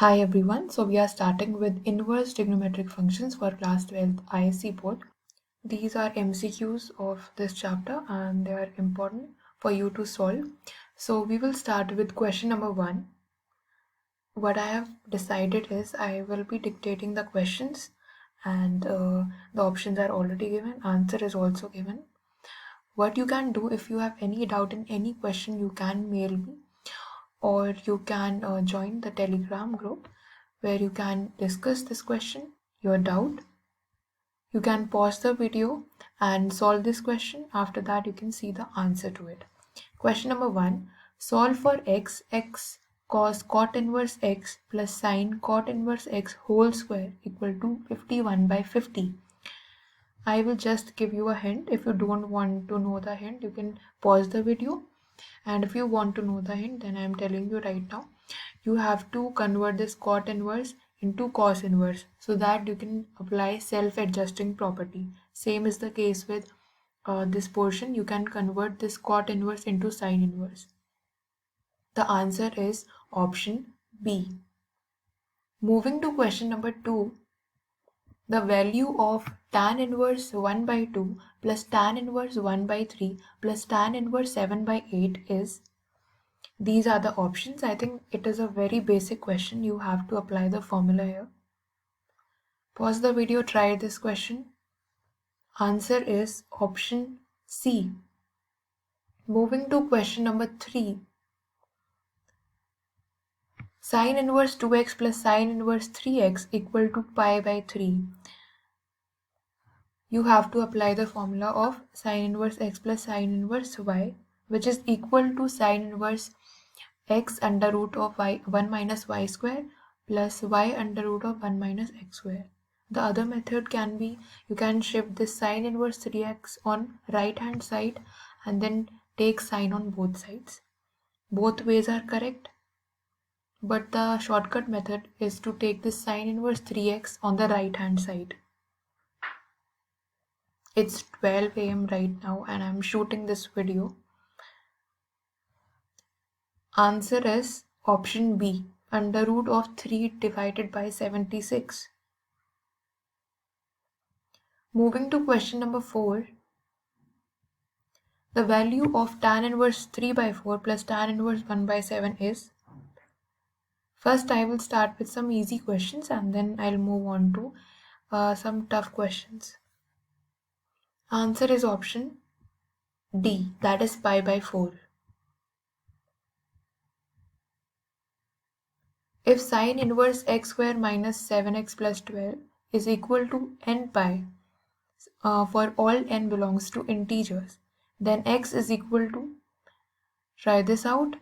Hi everyone, so we are starting with inverse trigonometric functions for class 12th ISC board. These are MCQs of this chapter and they are important for you to solve. So we will start with question number 1. What I have decided is I will be dictating the questions and the options are already given, answer is also given. What you can do if you have any doubt in any question, you can mail me or you can join the Telegram group where you can discuss this question, your doubt. You can pause the video and solve this question. After that, you can see the answer to it. Question number 1. Solve for x cos cot inverse x plus sine cot inverse x whole square equal to 51/50. I will just give you a hint. If you don't want to know the hint, you can pause the video. And if you want to know the hint, then I am telling you right now. You have to convert this cot inverse into cos inverse so that you can apply self-adjusting property. Same is the case with this portion. You can convert this cot inverse into sine inverse. The answer is option B. Moving to question number 2. The value of tan inverse 1 by 2 plus tan inverse 1 by 3 plus tan inverse 7 by 8 is. These are the options. I think it is a very basic question. You have to apply the formula here. Pause the video, try this question. Answer is option C. Moving to question number 3. Sine inverse 2x plus sine inverse 3x equal to pi by 3. You have to apply the formula of sine inverse x plus sine inverse y, which is equal to sine inverse x under root of 1 minus y square plus y under root of 1 minus x square. The other method can be, you can shift this sine inverse 3x on right hand side and then take sine on both sides. Both ways are correct, but the shortcut method is to take this sine inverse 3x on the right hand side. It's 12 a.m. right now and I'm shooting this video. Answer is option B, under root of 3 divided by 76. Moving to question number 4. The value of tan inverse 3 by 4 plus tan inverse 1 by 7 is. First I will start with some easy questions and then I'll move on to some tough questions. Answer is option D, that is pi by 4. If sine inverse x square minus 7x plus 12 is equal to n pi for all n belongs to integers, then x is equal to, try this out.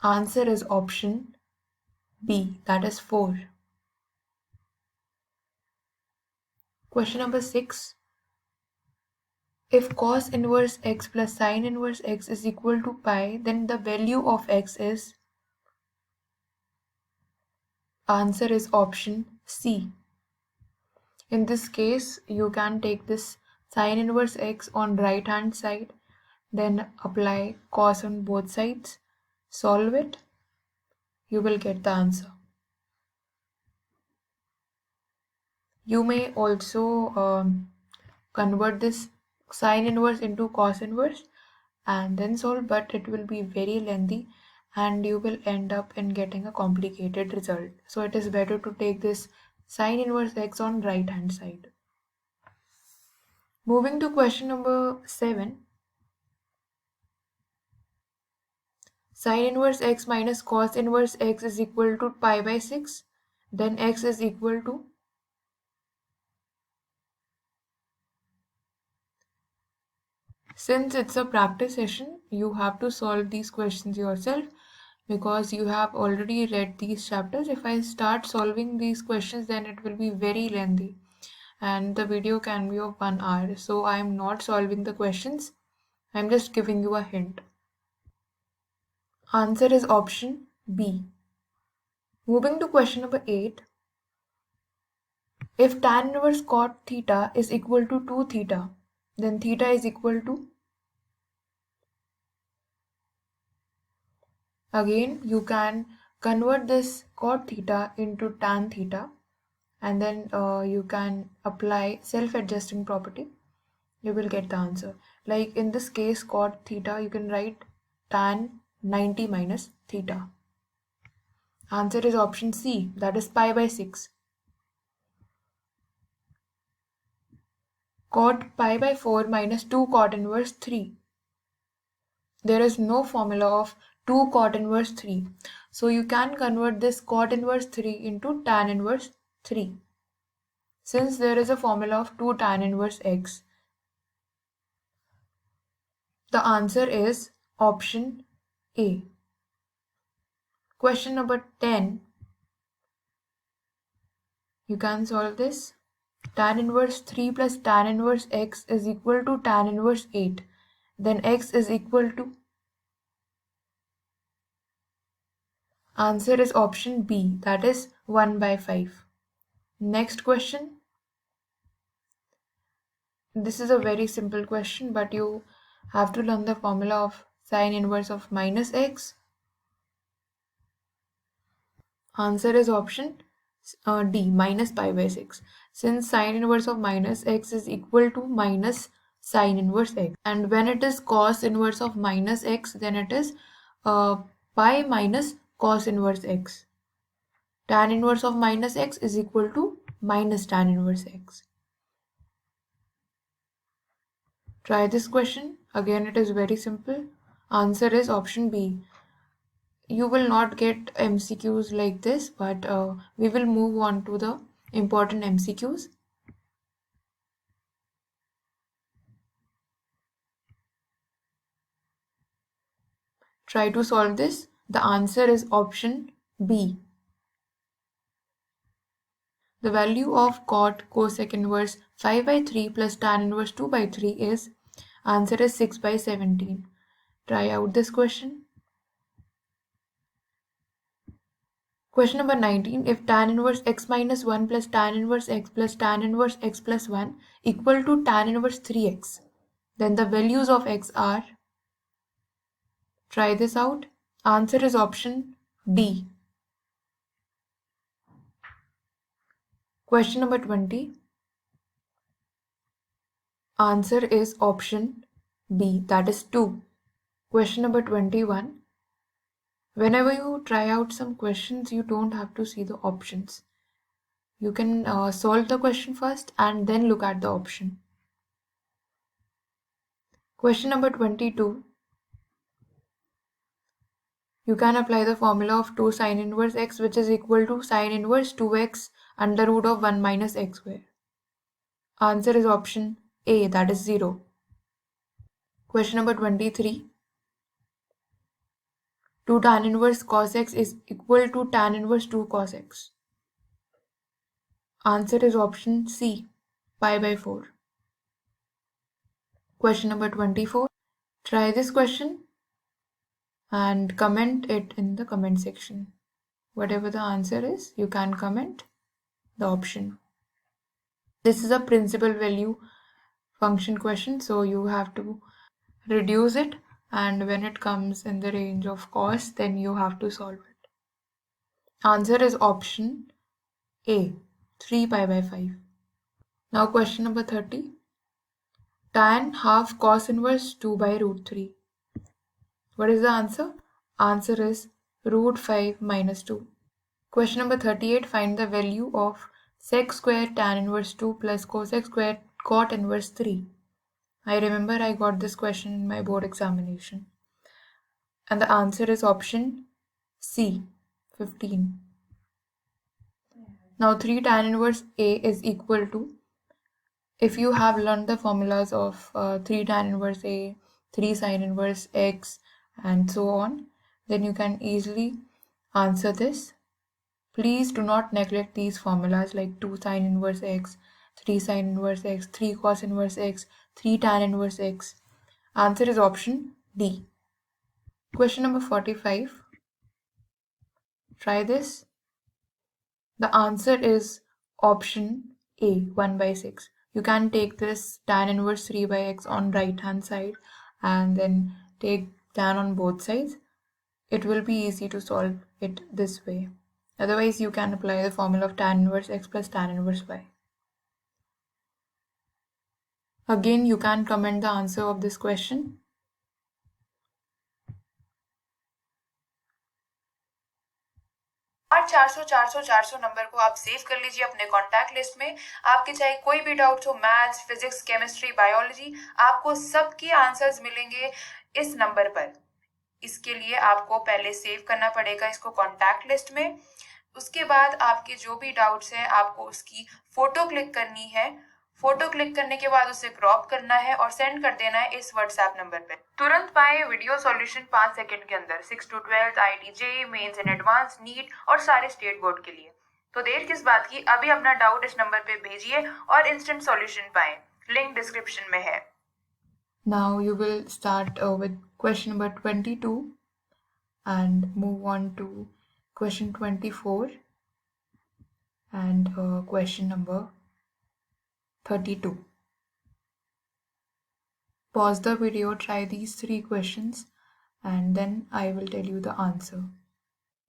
Answer is option B, that is 4. Question number 6. If cos inverse x plus sine inverse x is equal to pi, then the value of x is. Answer is option C. In this case, you can take this sine inverse x on right hand side, then apply cos on both sides, solve it, you will get the answer. You may also convert this sine inverse into cos inverse and then solve, but it will be very lengthy and you will end up in getting a complicated result. So it is better to take this sine inverse x on right hand side. Moving to question number 7. Sine inverse x minus cos inverse x is equal to pi by 6. Then x is equal to. Since it's a practice session, you have to solve these questions yourself because you have already read these chapters. If I start solving these questions, then it will be very lengthy and the video can be of 1 hour. So I am not solving the questions. I'm just giving you a hint. Answer is option B. Moving to question number 8. If tan inverse cot theta is equal to 2 theta, then theta is equal to. Again, you can convert this cot theta into tan theta, and then you can apply self-adjusting property. You will get the answer. Like in this case, cot theta, you can write tan 90 minus theta. Answer is option C, that is pi by 6. Cot pi by 4 minus 2 cot inverse 3. There is no formula of 2 cot inverse 3. So you can convert this cot inverse 3 into tan inverse 3. Since there is a formula of 2 tan inverse x, the answer is option A. Question number 10. You can solve this. Tan inverse 3 plus tan inverse x is equal to tan inverse 8. Then x is equal to. Answer is option B, that is 1 by 5. Next question. This is a very simple question, but you have to learn the formula of sine inverse of minus x. Answer is option D, minus pi by 6. Since sine inverse of minus x is equal to minus sine inverse x. And when it is cos inverse of minus x, then it is pi minus cos inverse x. Tan inverse of minus x is equal to minus tan inverse x. Try this question. Again, it is very simple. Answer is option B. You will not get MCQs like this, but we will move on to the important MCQs. Try to solve this. The answer is option B. The value of cot cosec inverse 5 by 3 plus tan inverse 2 by 3 is, answer is 6 by 17. Try out this question. Question number 19. If tan inverse x minus 1 plus tan inverse x plus tan inverse x plus 1 equal to tan inverse 3x, then the values of x are. Try this out. Answer is option D. Question number 20. Answer is option B, that is 2. Question number 21. Whenever you try out some questions, you don't have to see the options. You can solve the question first and then look at the option. Question number 22. You can apply the formula of 2 sine inverse x, which is equal to sine inverse 2x under root of 1 minus x square. Answer is option A, that is 0. Question number 23. 2 tan inverse cos x is equal to tan inverse 2 cos x. Answer is option C, pi by 4. Question number 24. Try this question and comment it in the comment section. Whatever the answer is, you can comment the option. This is a principal value function question, so you have to reduce it, and when it comes in the range of cos, then you have to solve it. Answer is option A, 3 pi by 5. Now question number 30. Tan half cos inverse 2 by root 3. What is the answer? Answer is root 5 minus 2. Question number 38. Find the value of sec square tan inverse 2 plus cosec square cot inverse 3. I remember I got this question in my board examination. And the answer is option C, 15. Now 3 tan inverse A is equal to, if you have learned the formulas of 3 tan inverse A, 3 sine inverse x, and so on, then you can easily answer this. Please do not neglect these formulas like 2 sine inverse x, 3 sine inverse x, 3 cos inverse x, 3 tan inverse x. Answer is option D. Question number 45. Try this. The answer is option A, 1 by 6. You can take this tan inverse 3 by x on right hand side and then take tan on both sides. it will be easy to solve it this way. Otherwise, you can apply the formula of tan inverse x plus tan inverse y. Again, you can comment the answer of this question. और 400 number को आप save कर लीजिए अपने contact list में। आपके चाहे कोई भी डाउट हो, मैथ्स, फिजिक्स, केमिस्ट्री, बायोलॉजी, आपको सबके आंसर्स मिलेंगे इस नंबर पर। इसके लिए आपको पहले सेव करना पड़ेगा इसको कॉन्टैक्ट लिस्ट में। उसके बाद आपके जो भी डाउट्स हैं आपको उसकी फोटो क्लिक करनी है। फोटो क्लिक करने के बाद उसे क्रॉप करना है और सेंड कर देना है इस व्हाट्सएप नंबर पे। तुरंत पाए वीडियो सॉल्यूशन 5 सेकंड के अंदर 6 to 12 IIT JEE mains and advance NEET और सारे स्टेट बोर्ड के लिए। तो देर किस बात की, अभी अपना डाउट इस नंबर पे भेजिए और इंस्टेंट सॉल्यूशन पाए। लिंक डिस्क्रिप्शन में है। Now you will start with question number 22 and move on to question 24 and question number 32. Pause the video, try these 3 questions and then I will tell you the answer.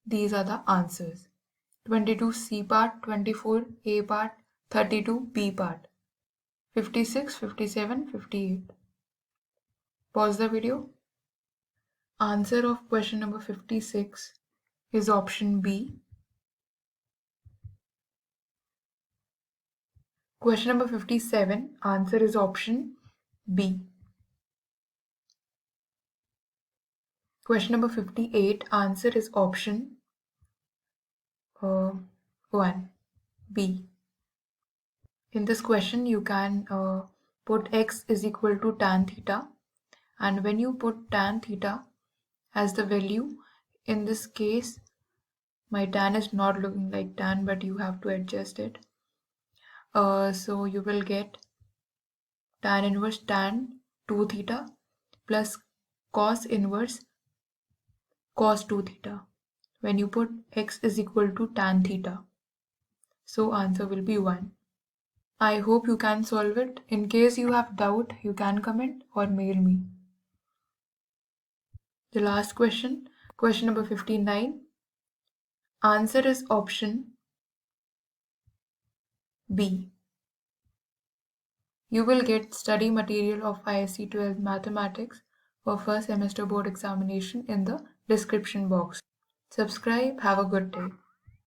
These are the answers: 22 C part, 24 A part, 32 B part, 56, 57, 58. Pause the video. Answer of question number 56 is option B. Question number 57, answer is option B. Question number 58, answer is option 1, B. In this question, you can put x is equal to tan theta, and when you put tan theta as the value, in this case, my tan is not looking like tan, but you have to adjust it. So you will get tan inverse tan 2 theta plus cos inverse cos 2 theta when you put x is equal to tan theta. So answer will be 1. I hope you can solve it. In case you have doubt, you can comment or mail me. The last question, question number 59. Answer is option B. You will get study material of ISC 12 Mathematics for first semester board examination in the description box. Subscribe. Have a good day.